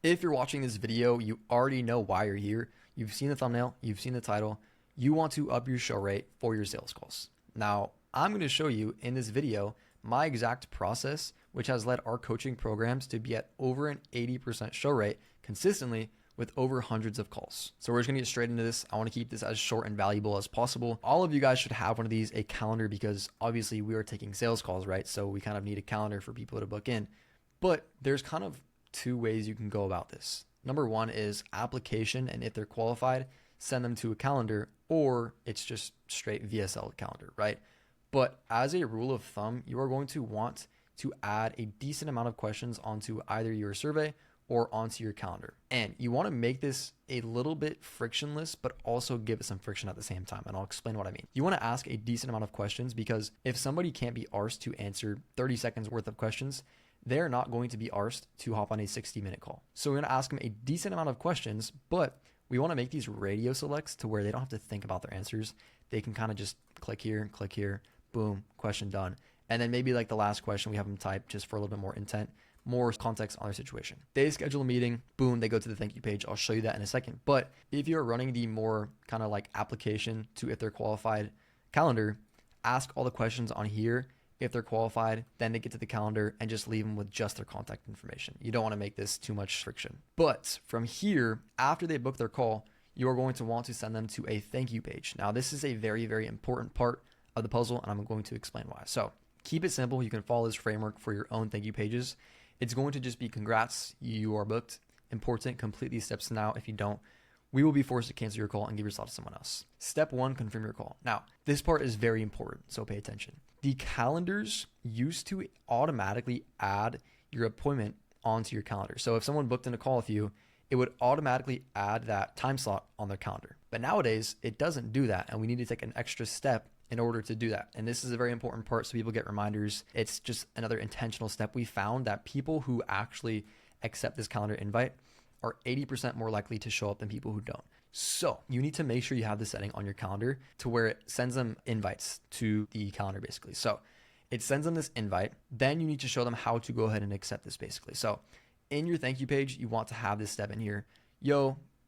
If you're watching this video, you already know why you're here. You've seen the thumbnail, you've seen the title. You want to up your show rate for your sales calls. Now, I'm going to show you in this video my exact process, which has led our coaching programs to be at over an 80% show rate consistently with over hundreds of calls. So we're just gonna get straight into this. I wanna keep this as short and valuable as possible. All of you guys should have one of these, a calendar, because obviously we are taking sales calls, right? So we kind of need a calendar for people to book in. But there's kind of two ways you can go about this. Number one is application, and if they're qualified, send them to a calendar, or it's just straight VSL calendar, right? But as a rule of thumb, you are going to want to add a decent amount of questions onto either your survey or onto your calendar. And you want to make this a little bit frictionless, but also give it some friction at the same time. And I'll explain what I mean. You want to ask a decent amount of questions, because if somebody can't be arsed to answer 30 seconds worth of questions, they're not going to be arsed to hop on a 60-minute call. So we're going to ask them a decent amount of questions, but we want to make these radio selects to where they don't have to think about their answers. They can kind of just click here, boom, question done. And then maybe like the last question, we have them type just for a little bit more intent, more context on their situation. They schedule a meeting, boom, they go to the thank you page. I'll show you that in a second. But if you're running the more kind of like application to if they're qualified calendar, ask all the questions on here. If they're qualified, then they get to the calendar and just leave them with just their contact information. You don't want to make this too much friction. But from here, after they book their call, you are going to want to send them to a thank you page. Now, this is a very, very important part of the puzzle, and I'm going to explain why. So keep it simple. You can follow this framework for your own thank you pages. It's going to just be congrats, you are booked. Important, complete these steps now. If you don't, we will be forced to cancel your call and give your slot to someone else. Step one, confirm your call. Now, this part is very important, so pay attention. The calendars used to automatically add your appointment onto your calendar. So if someone booked in a call with you, it would automatically add that time slot on their calendar. But nowadays, it doesn't do that, and we need to take an extra step in order to do that. And this is a very important part, so people get reminders. It's just another intentional step. We found that people who actually accept this calendar invite are 80% more likely to show up than people who don't. So you need to make sure you have the setting on your calendar to where it sends them invites to the calendar, basically. So it sends them this invite. Then you need to show them how to go ahead and accept this, basically. So in your thank you page, you want to have this step in here.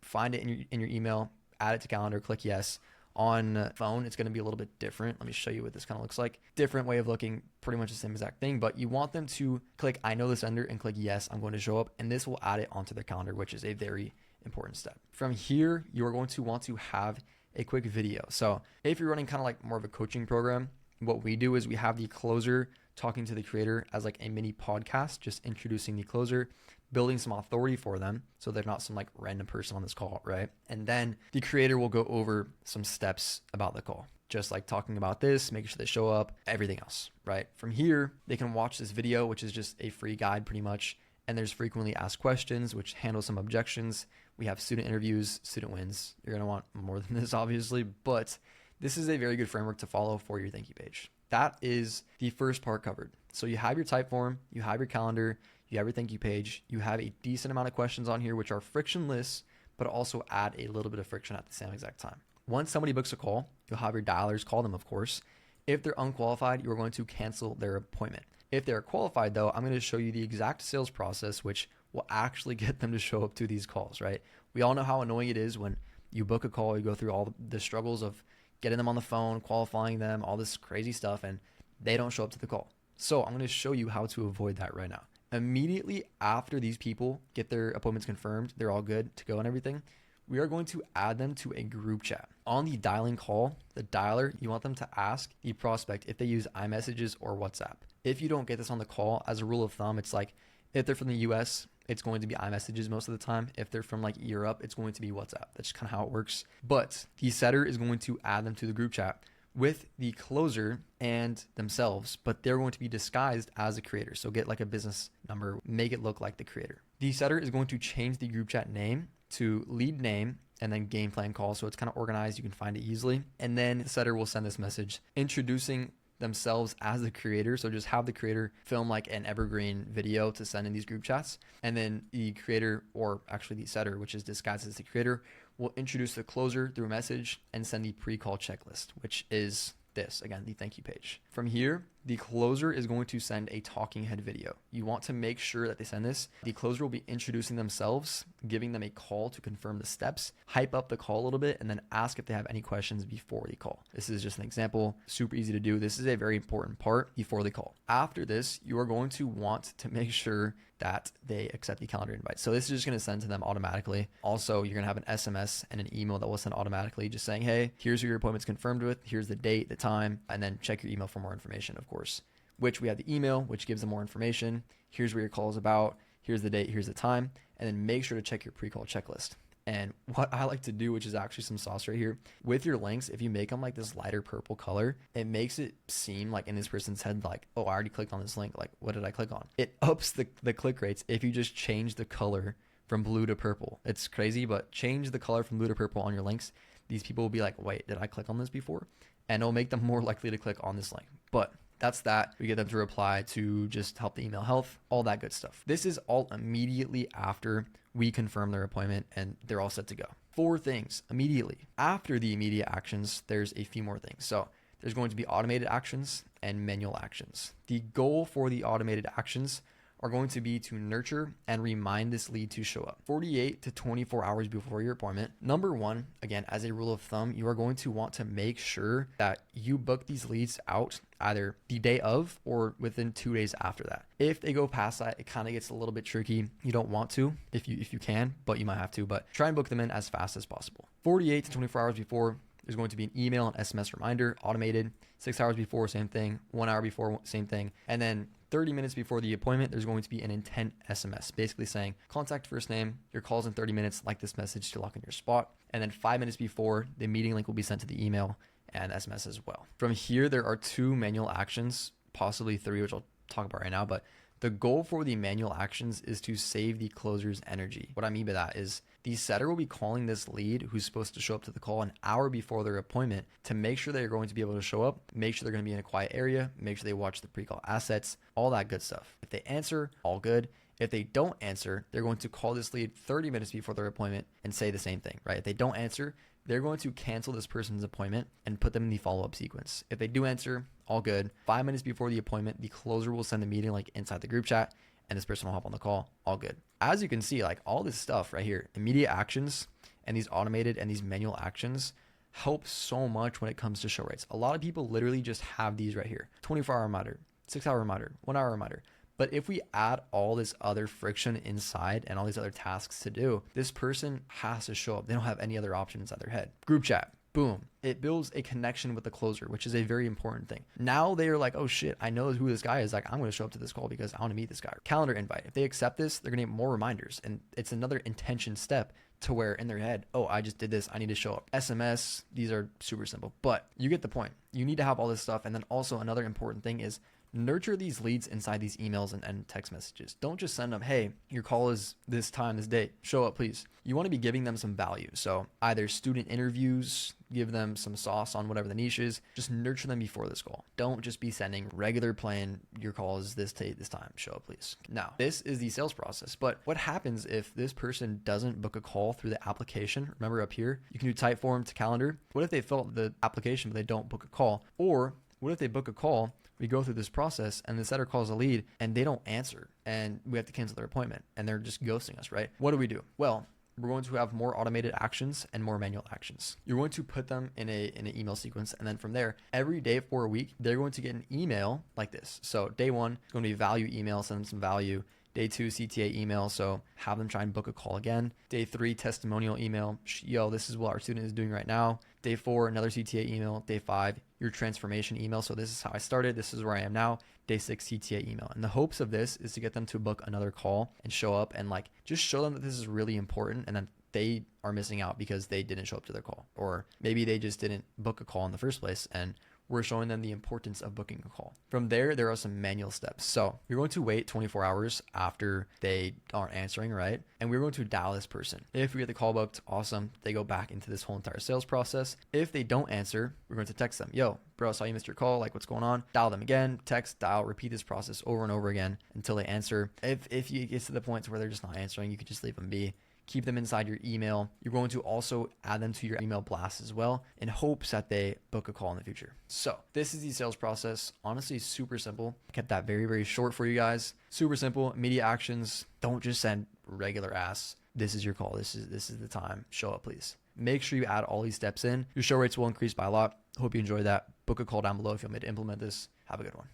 Find it in your email, add it to calendar, click yes. On phone, it's going to be a little bit different. Let me show you what this kind of looks like. Different way of looking, pretty much the same exact thing, but you want them to click I know the sender and click yes, I'm going to show up, and this will add it onto their calendar, which is a very important step. From here, you are going to want to have a quick video. So if you're running kind of like more of a coaching program, what we do is we have the closer talking to the creator as like a mini podcast, just introducing the closer, building some authority for them so they're not some like random person on this call, right? And then the creator will go over some steps about the call, just like talking about this, making sure they show up, everything else, right? From here, they can watch this video, which is just a free guide pretty much. And there's frequently asked questions, which handle some objections. We have student interviews, student wins. You're gonna want more than this, obviously, but this is a very good framework to follow for your thank you page. That is the first part covered. So you have your type form, you have your calendar, you have your thank you page, you have a decent amount of questions on here, which are frictionless, but also add a little bit of friction at the same exact time. Once somebody books a call, you'll have your dialers call them, of course. If they're unqualified, you're going to cancel their appointment. If they're qualified though, I'm going to show you the exact sales process, which will actually get them to show up to these calls, right? We all know how annoying it is when you book a call, you go through all the struggles of getting them on the phone, qualifying them, all this crazy stuff, and they don't show up to the call. So I'm going to show you how to avoid that right now. Immediately after these people get their appointments confirmed, they're all good to go and everything, we are going to add them to a group chat. On the dialing call, the dialer, you want them to ask the prospect if they use iMessages or WhatsApp. If you don't get this on the call, as a rule of thumb, it's like if they're from the US, it's going to be iMessages most of the time. If they're from like Europe, it's going to be WhatsApp. That's kind of how it works. But the setter is going to add them to the group chat with the closer and themselves, but they're going to be disguised as a creator. So get like a business number, make it look like the creator. The setter is going to change the group chat name to lead name and then game plan call. So it's kind of organized. You can find it easily. And then the setter will send this message introducing themselves as the creator. So just have the creator film like an evergreen video to send in these group chats. And then the creator, or actually the setter, which is disguised as the creator, will introduce the closer through a message and send the pre-call checklist, which is this, again, the thank you page. From here, the closer is going to send a talking head video. You want to make sure that they send this. The closer will be introducing themselves, giving them a call to confirm the steps, hype up the call a little bit, and then ask if they have any questions before the call. This is just an example, super easy to do. This is a very important part before the call. After this, you are going to want to make sure that they accept the calendar invite. So this is just going to send to them automatically. Also, you're going to have an SMS and an email that will send automatically just saying, hey, here's who your appointment's confirmed with, here's the date, the time, and then check your email for more information, of course, which we have the email, which gives them more information. Here's what your call is about. Here's the date, here's the time, and then make sure to check your pre-call checklist. And what I like to do, which is actually some sauce right here, with your links, if you make them like this lighter purple color, it makes it seem like in this person's head, like, oh, I already clicked on this link. Like, what did I click on? It ups the click rates if you just change the color from blue to purple. It's crazy, but change the color from blue to purple on your links. These people will be like, wait, did I click on this before? And it'll make them more likely to click on this link. But that's that. We get them to reply to just help the email health, all that good stuff. This is all immediately after we confirm their appointment and they're all set to go. 4 things immediately. After the immediate actions, there's a few more things. So there's going to be automated actions and manual actions. The goal for the automated actions are going to be to nurture and remind this lead to show up 48 to 24 hours before your appointment. Number 1, again, as a rule of thumb, you are going to want to make sure that you book these leads out either the day of or within 2 days after that. If they go past that, it kind of gets a little bit tricky. You don't want to if you can, but you might have to, but try and book them in as fast as possible. 48 to 24 hours before, there's going to be an email and SMS reminder, automated. 6 hours before, same thing. 1 hour before, same thing. And then 30 minutes before the appointment, there's going to be an intent SMS, basically saying, contact first name, your call's in 30 minutes, like this message to lock in your spot. And then 5 minutes before, the meeting link will be sent to the email and SMS as well. From here, there are 2 manual actions, possibly 3, which I'll talk about right now, but the goal for the manual actions is to save the closer's energy. What I mean by that is the setter will be calling this lead who's supposed to show up to the call an hour before their appointment to make sure they're going to be able to show up, make sure they're going to be in a quiet area, make sure they watch the pre-call assets, all that good stuff. If they answer, all good. If they don't answer, they're going to call this lead 30 minutes before their appointment and say the same thing, right? If they don't answer, they're going to cancel this person's appointment and put them in the follow-up sequence. If they do answer, all good. 5 minutes before the appointment, the closer will send the meeting link inside the group chat and this person will hop on the call, all good. As you can see, like all this stuff right here, immediate actions and these automated and these manual actions help so much when it comes to show rates. A lot of people literally just have these right here, 24-hour reminder, 6-hour reminder, 1-hour reminder. But if we add all this other friction inside and all these other tasks to do, this person has to show up. They don't have any other option inside their head. Group chat, boom. It builds a connection with the closer, which is a very important thing. Now they're like, oh shit, I know who this guy is. Like, I'm going to show up to this call because I want to meet this guy. Calendar invite. If they accept this, they're going to get more reminders. And it's another intention step to where in their head, oh, I just did this, I need to show up. SMS, these are super simple, but you get the point. You need to have all this stuff. And then also another important thing is nurture these leads inside these emails and text messages. Don't just send them, hey, your call is this time, this date, show up, please. You want to be giving them some value. So either student interviews, give them some sauce on whatever the niche is, just nurture them before this call. Don't just be sending regular plain, your call is this date, this time, show up, please. Now, this is the sales process, but what happens if this person doesn't book a call through the application? Remember up here, you can do Typeform to calendar. What if they fill out the application, but they don't book a call? Or what if they book a call, we go through this process and the setter calls a lead and they don't answer and we have to cancel their appointment and they're just ghosting us, right? What do? Well, we're going to have more automated actions and more manual actions. You're going to put them in an email sequence. And then from there, every day for a week, they're going to get an email like this. So day 1 is going to be value email, send them some value. Day 2, CTA email. So have them try and book a call again. Day 3, testimonial email. Yo, this is what our student is doing right now. Day 4, another CTA email. Day 5, your transformation email. So this is how I started. This is where I am now. Day 6, CTA email. And the hopes of this is to get them to book another call and show up and like just show them that this is really important and then they are missing out because they didn't show up to their call. Or maybe they just didn't book a call in the first place and we're showing them the importance of booking a call. From there, there are some manual steps. So you're going to wait 24 hours after they aren't answering, right? And we're going to dial this person. If we get the call booked, awesome. They go back into this whole entire sales process. If they don't answer, we're going to text them. Yo, bro, I saw you missed your call. Like, what's going on? Dial them again, text, dial, repeat this process over and over again until they answer. If you get to the point where they're just not answering, you could just leave them be. keep them inside your email. You're going to also add them to your email blast as well in hopes that they book a call in the future. So this is the sales process. Honestly, super simple. Kept that very, very short for you guys. Super simple. Immediate actions. Don't just send regular ass. This is your call. This is the time. Show up, please. Make sure you add all these steps in. Your show rates will increase by a lot. Hope you enjoyed that. Book a call down below if you want me to implement this. Have a good one.